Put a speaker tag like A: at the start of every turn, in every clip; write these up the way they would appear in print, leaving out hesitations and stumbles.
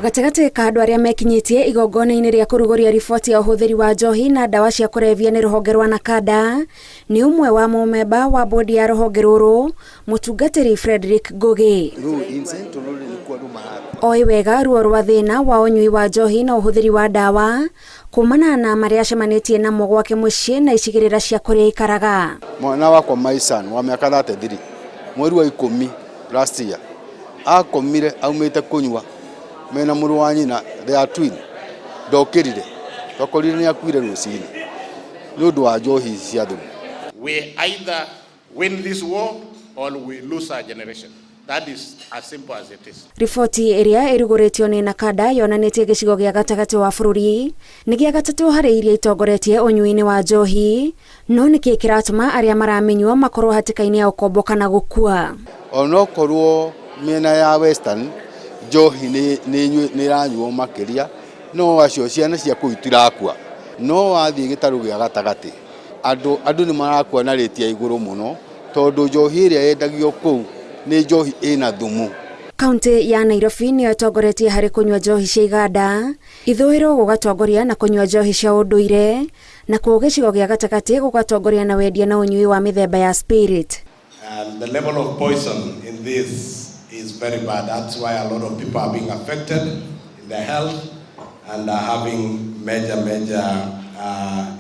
A: Gatagati ka andu aria mekinyitie igongona-ini ria kuruguria riboti ya uhuthiri wa njohi na ndawa cia kurevia ni ruhonge rwa Nakada ni umwe wa mumemba wa bodi ya ruhonge ruru mutungatiri Frederick Ngugi. Oi wega ruo rwa thina wa unyui wa njohi na uhuthiri wa ndawa kumana na maria acemanitie namo gwake mucii na icigirira cia kuria ikaraga.
B: Mwana wakwa Maisan wa miaka 33 mweri wa 10 last year akomire aumite kunyua mena mũrũ wa nyina, they are twin, ndokirire tokorire ni akuire rucini ni undu wa njohi cia thumu.
C: We either win this war or we lose our generation. That is as simple as it is.
A: Riboti iria iruguritio ni Nakada yonanitie gicigo gia gatagati wa bururi ni gia gatatu hari iria itongoretie unyui-ini wa njohi, no niki kiratuma aria maramenywo makorwo hatikaini ya ukomboka na gukua.
B: Onokorwo miena ya Western njohi ni ranyuo makiria, no acio ciana cia kuitirakua, no wathie gitaru gia gatagati andu ni marakua na rate ya iguru muno tondu njohi iria yendagio kuu ni njohi ina thumu.
A: Kaunti ya Nairobi ni itongoretie hari kunyua njohi cia iganda, ithuiro gugatongoria na kunyua njohi cia unduire, na kuo gicigo gia gatagati gugatongoria na wendia na unyui wa mithemba ya spirit.
C: And the level of poison in this is very bad. That's why a lot of people are being affected in their health and are having major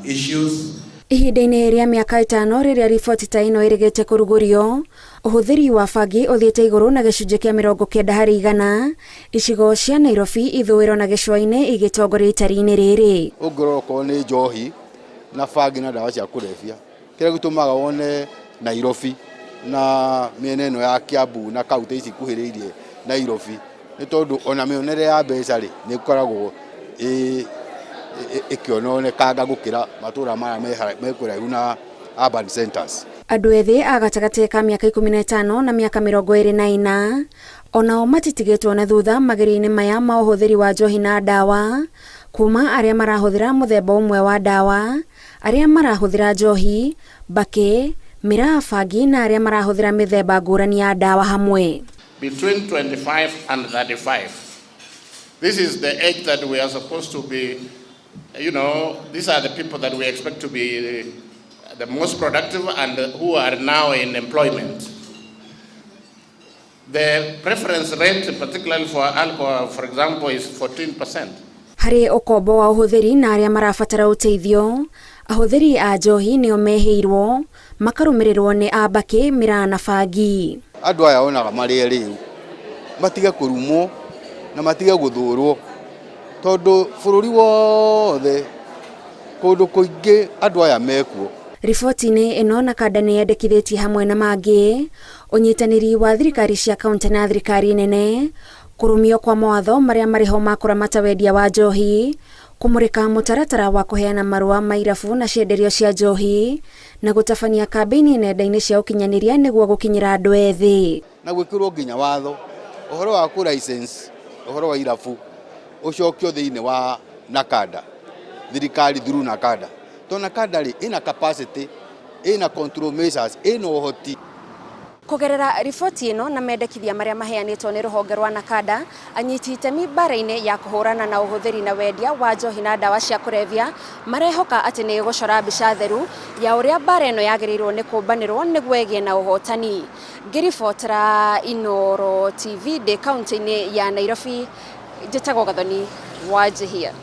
C: issues.
A: Ihinda-ini ria miaka 5 riria riboti ta ino irigite kurugurio, uhuthiri wa bangi uthiite iguru na gicunji kia 90 hari igana, icigo cia Nairobi, ithuiro na gicua-ini igitongoria itari-ini riri.
B: Ungoroko ni njohi na bangi na ndawa cia kurevia kira gitumaga wone Nairobi na miena ino ya Kiambu na kaunti ici kuhiriirie Nairobi ni tondu ona mionere ya mbeca ri ni koragwo ikiononekanga gukira matura mara mekuraihu na urban centers.
A: Andu ethi a gatagati ka miaka 15 na miaka 24 onao matitigitwo na thutha magiri-ini maya ma uhuthiri wa njohi na ndawa, kuma aria marahuthira muthemba umwe wa ndawa, aria marahuthira njohi, bake, miraa, bangi na aria marahuthira mithemba ngurani ya ndawa hamwe.
C: Between 25 and 35. This is the age that we are supposed to be, these are the people that we expect to be the most productive and who are now in employment. The preference rate, particularly for alcohol, for example, is 14%.
A: Hari ukombo wa uhuthiri na aria marabatara uteithio, ahuthiri a njohi nio meheirwo makarumirirwo ni abake, miraa na bangi.
B: Andu aya onaga mari riu matige kurumwo na matige guthurwo tondu bururi wothe kundu kuingi andu aya mekuo.
A: Riboti-ini ino Nakada ni yendekithitie hamwe na mangi unyitaniri wa thirikari cia kaunti na thirikari nene, kurumio kwa mawatho maria mariho ma kuramata wendia wa njohi, kumurika mutaratara wa kuheana marua ma irabu na cienderio cia njohi, na gutabania kambeni nenda-ini cia ukinyaniria niguo gukinyira andu ethi.
B: Na gwikirwo nginya watho uhoro wa ku license uhoro wa irabu ucokio thiini wa Nakada, thirikari through Nakada. To Nakada ri ina capacity, ina control measures, ina uhoti.
A: Kugerera riboti ino na mendekithia maria maheanitwo ni ruhonge rwa Nakada, anyiti itemi bara-ini ya kuhurana na uhuthiri na wendia wa njohi na ndawa cia kurevia marehoka ati ni gucora mbica theru ya uria bara ino yagirirwo ni kumbanirwo niguo egie na uhotani. Ngiribotera Inoro TV de kaunti-ini ya Nairobi, njitagwo Gathoni wa Njihia.